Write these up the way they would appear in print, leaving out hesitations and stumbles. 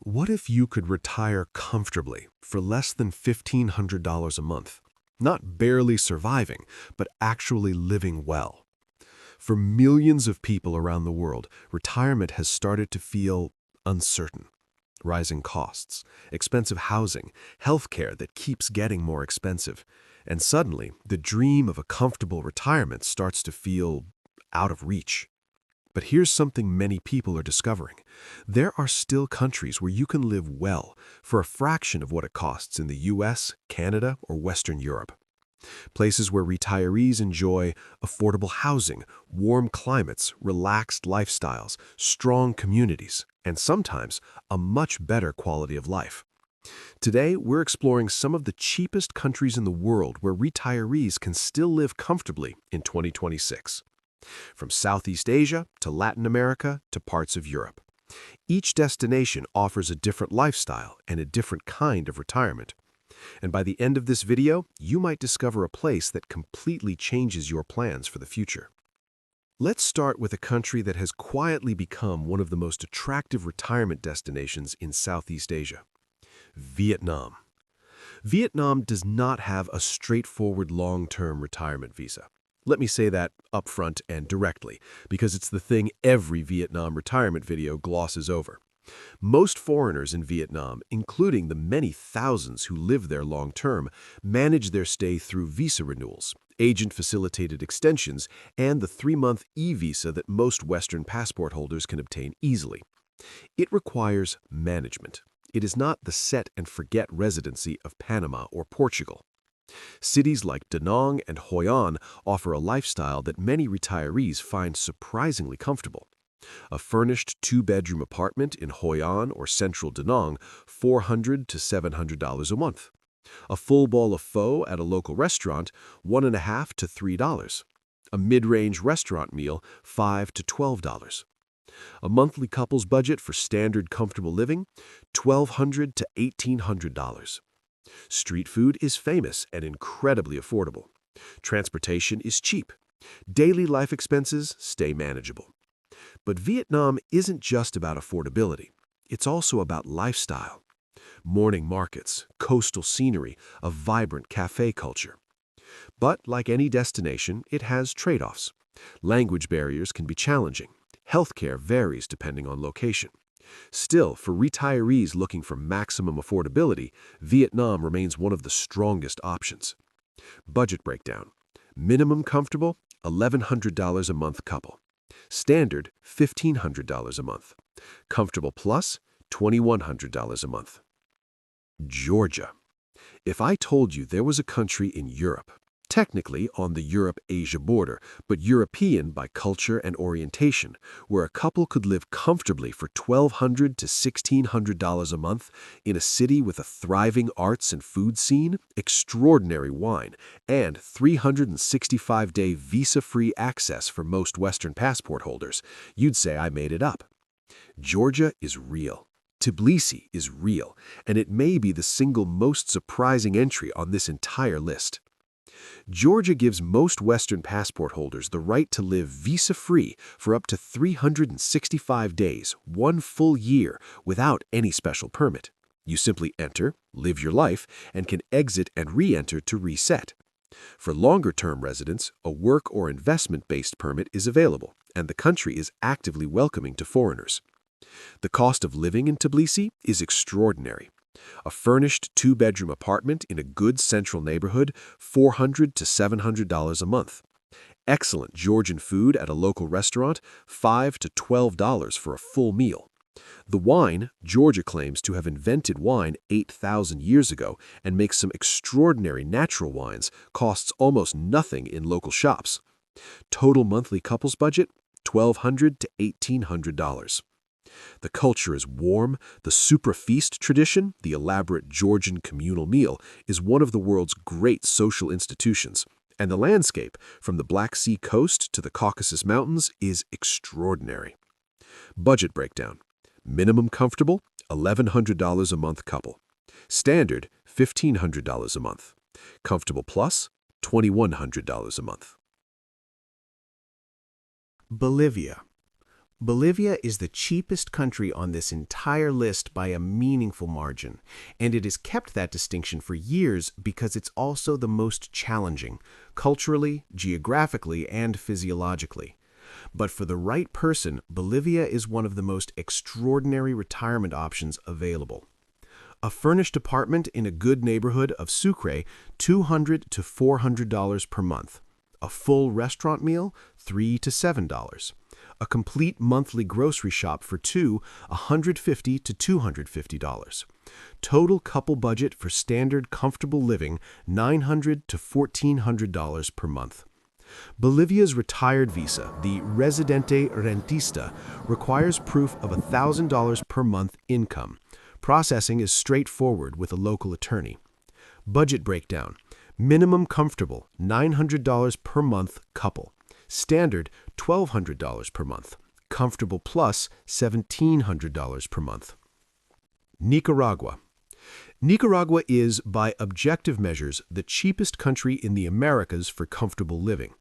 What if you could retire comfortably for less than $1,500 a month? Not barely surviving, but actually living well. For millions of people around the world, retirement has started to feel uncertain. Rising costs, expensive housing, healthcare that keeps getting more expensive. And suddenly, the dream of a comfortable retirement starts to feel out of reach. But here's something many people are discovering. There are still countries where you can live well for a fraction of what it costs in the US, Canada, or Western Europe. Places where retirees enjoy affordable housing, warm climates, relaxed lifestyles, strong communities, and sometimes a much better quality of life. Today, we're exploring some of the cheapest countries in the world where retirees can still live comfortably in 2026. From Southeast Asia to Latin America to parts of Europe. Each destination offers a different lifestyle and a different kind of retirement. And by the end of this video, you might discover a place that completely changes your plans for the future. Let's start with a country that has quietly become one of the most attractive retirement destinations in Southeast Asia: Vietnam. Vietnam does not have a straightforward long-term retirement visa. Let me say that upfront and directly, because it's the thing every Vietnam retirement video glosses over. Most foreigners in Vietnam, including the many thousands who live there long-term, manage their stay through visa renewals, agent-facilitated extensions, and the 3-month e-visa that most Western passport holders can obtain easily. It requires management. It is not the set-and-forget residency of Panama or Portugal. Cities like Da Nang and Hoi An offer a lifestyle that many retirees find surprisingly comfortable. A furnished 2-bedroom apartment in Hoi An or central Da Nang, $400 to $700 a month. A full bowl of pho at a local restaurant, $1.50 to $3. A mid-range restaurant meal, $5 to $12. A monthly couple's budget for standard comfortable living, $1,200 to $1,800. Street food is famous and incredibly affordable. Transportation is cheap. Daily life expenses stay manageable. But Vietnam isn't just about affordability. It's also about lifestyle. Morning markets, coastal scenery, a vibrant cafe culture. But like any destination, it has trade-offs. Language barriers can be challenging. Healthcare varies depending on location. Still, for retirees looking for maximum affordability, Vietnam remains one of the strongest options. Budget breakdown. Minimum comfortable, $1,100 a month couple. Standard, $1,500 a month. Comfortable plus, $2,100 a month. Georgia. If I told you there was a country in Europe, technically on the Europe-Asia border, but European by culture and orientation, where a couple could live comfortably for $1,200 to $1,600 a month in a city with a thriving arts and food scene, extraordinary wine, and 365-day visa-free access for most Western passport holders, you'd say I made it up. Georgia is real. Tbilisi is real, and it may be the single most surprising entry on this entire list. Georgia gives most Western passport holders the right to live visa-free for up to 365 days, 1 full year, without any special permit. You simply enter, live your life, and can exit and re-enter to reset. For longer-term residents, a work or investment-based permit is available, and the country is actively welcoming to foreigners. The cost of living in Tbilisi is extraordinary. A furnished 2-bedroom apartment in a good central neighborhood, $400 to $700 a month. Excellent Georgian food at a local restaurant, $5 to $12 for a full meal. The wine, Georgia claims to have invented wine 8,000 years ago and makes some extraordinary natural wines, costs almost nothing in local shops. Total monthly couples budget, $1,200 to $1,800. The culture is warm, the supra feast tradition, the elaborate Georgian communal meal, is one of the world's great social institutions, and the landscape, from the Black Sea coast to the Caucasus Mountains, is extraordinary. Budget breakdown. Minimum comfortable, $1,100 a month couple. Standard, $1,500 a month. Comfortable plus, $2,100 a month. Bolivia. Bolivia is the cheapest country on this entire list by a meaningful margin, and it has kept that distinction for years because it's also the most challenging, culturally, geographically, and physiologically. But for the right person, Bolivia is one of the most extraordinary retirement options available. A furnished apartment in a good neighborhood of Sucre, $200 to $400 per month. A full restaurant meal, $3 to $7. A complete monthly grocery shop for two, $150 to $250. Total couple budget for standard comfortable living, $900 to $1,400 per month. Bolivia's retired visa, the Residente Rentista, requires proof of $1,000 per month income. Processing is straightforward with a local attorney. Budget breakdown. Minimum comfortable, $900 per month couple. Standard, $1,200 per month. Comfortable plus, $1,700 per month. Nicaragua. Nicaragua is, by objective measures, the cheapest country in the Americas for comfortable living.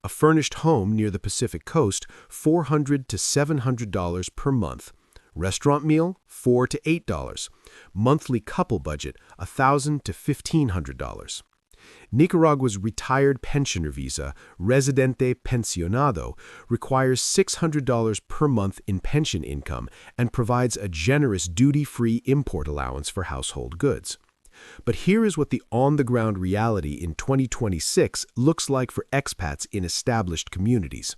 A furnished home near the Pacific coast, $400 to $700 per month. Restaurant meal, $4 to $8. Monthly couple budget, $1,000 to $1,500. Nicaragua's retired pensioner visa, Residente Pensionado, requires $600 per month in pension income and provides a generous duty-free import allowance for household goods. But here is what the on-the-ground reality in 2026 looks like for expats in established communities.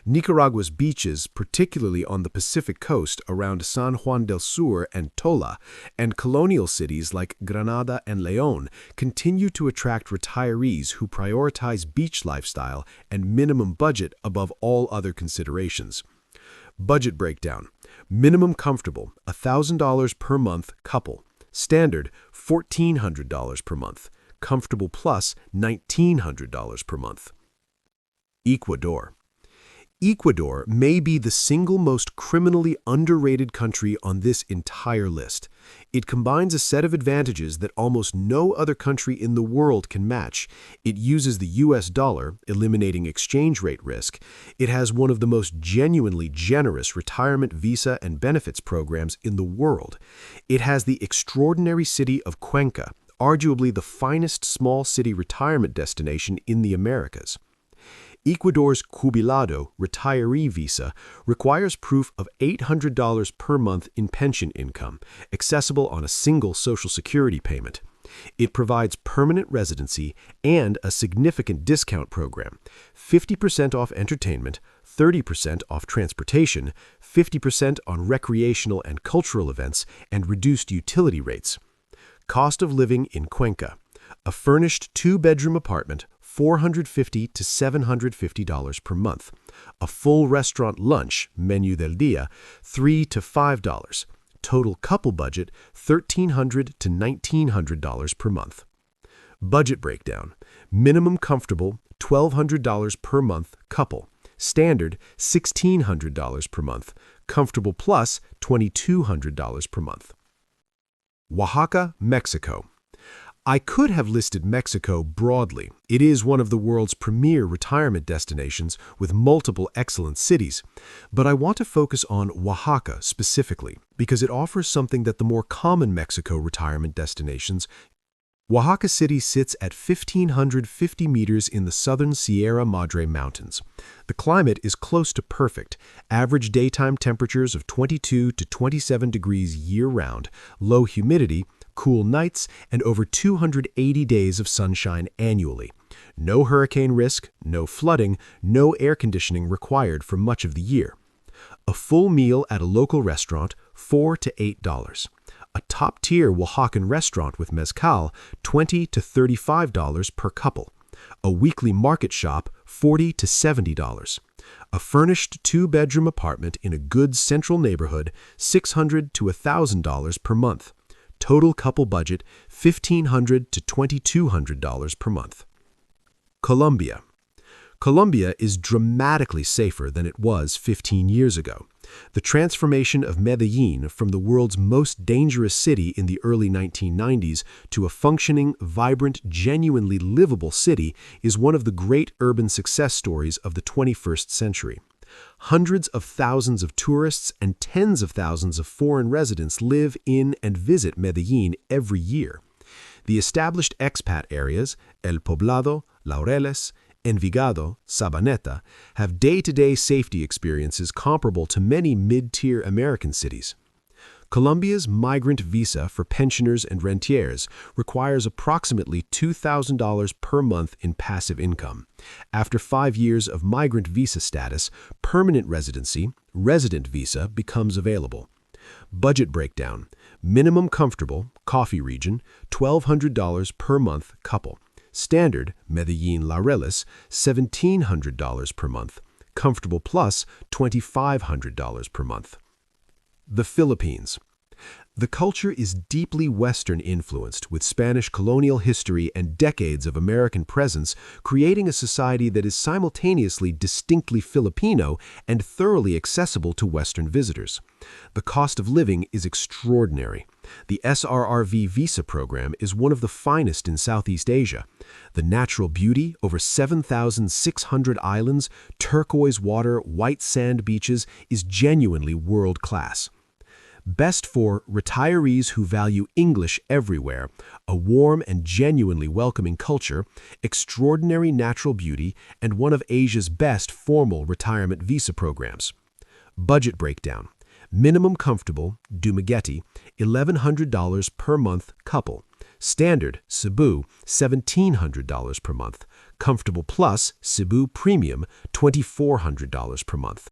Nicaragua's beaches, particularly on the Pacific coast around San Juan del Sur and Tola, and colonial cities like Granada and León, continue to attract retirees who prioritize beach lifestyle and minimum budget above all other considerations. Budget breakdown. Minimum comfortable, $1,000 per month couple. Standard, $1,400 per month. Comfortable plus, $1,900 per month. Ecuador. Ecuador may be the single most criminally underrated country on this entire list. It combines a set of advantages that almost no other country in the world can match. It uses the US dollar, eliminating exchange rate risk. It has one of the most genuinely generous retirement visa and benefits programs in the world. It has the extraordinary city of Cuenca, arguably the finest small city retirement destination in the Americas. Ecuador's Jubilado retiree visa requires proof of $800 per month in pension income, accessible on a single Social Security payment. It provides permanent residency and a significant discount program, 50% off entertainment, 30% off transportation, 50% on recreational and cultural events, and reduced utility rates. Cost of living in Cuenca. A furnished two-bedroom apartment, $450 to $750 per month. A full restaurant lunch, menu del día, $3 to $5. Total couple budget, $1,300 to $1,900 per month. Budget breakdown. Minimum comfortable, $1,200 per month couple. Standard, $1,600 per month. Comfortable plus, $2,200 per month. Oaxaca, Mexico. I could have listed Mexico broadly. It is one of the world's premier retirement destinations with multiple excellent cities. But I want to focus on Oaxaca specifically because it offers something that the more common Mexico retirement destinations. Oaxaca City sits at 1,550 meters in the southern Sierra Madre Mountains. The climate is close to perfect, average daytime temperatures of 22 to 27 degrees year-round, low humidity, cool nights, and over 280 days of sunshine annually. No hurricane risk, no flooding, no air conditioning required for much of the year. A full meal at a local restaurant, $4 to $8. A top-tier Oaxacan restaurant with mezcal, $20 to $35 per couple. A weekly market shop, $40 to $70. A furnished two-bedroom apartment in a good central neighborhood, $600 to $1,000 per month. Total couple budget, $1,500 to $2,200 per month. Colombia. Colombia is dramatically safer than it was 15 years ago. The transformation of Medellín from the world's most dangerous city in the early 1990s to a functioning, vibrant, genuinely livable city is one of the great urban success stories of the 21st century. Hundreds of thousands of tourists and tens of thousands of foreign residents live in and visit Medellín every year. The established expat areas, El Poblado, Laureles, Envigado, Sabaneta, have day-to-day safety experiences comparable to many mid-tier American cities. Colombia's migrant visa for pensioners and rentiers requires approximately $2,000 per month in passive income. After 5 years of migrant visa status, permanent residency, resident visa, becomes available. Budget breakdown. Minimum comfortable, coffee region, $1,200 per month couple. Standard, Medellín Laureles, $1,700 per month. Comfortable plus, $2,500 per month. The Philippines. The culture is deeply Western influenced, with Spanish colonial history and decades of American presence creating a society that is simultaneously distinctly Filipino and thoroughly accessible to Western visitors. The cost of living is extraordinary. The SRRV visa program is one of the finest in Southeast Asia. The natural beauty, over 7,600 islands, turquoise water, white sand beaches, is genuinely world-class. Best for retirees who value English everywhere, a warm and genuinely welcoming culture, extraordinary natural beauty, and one of Asia's best formal retirement visa programs. Budget breakdown. Minimum comfortable, Dumaguete, $1,100 per month couple. Standard, Cebu, $1,700 per month. Comfortable plus, Cebu Premium, $2,400 per month.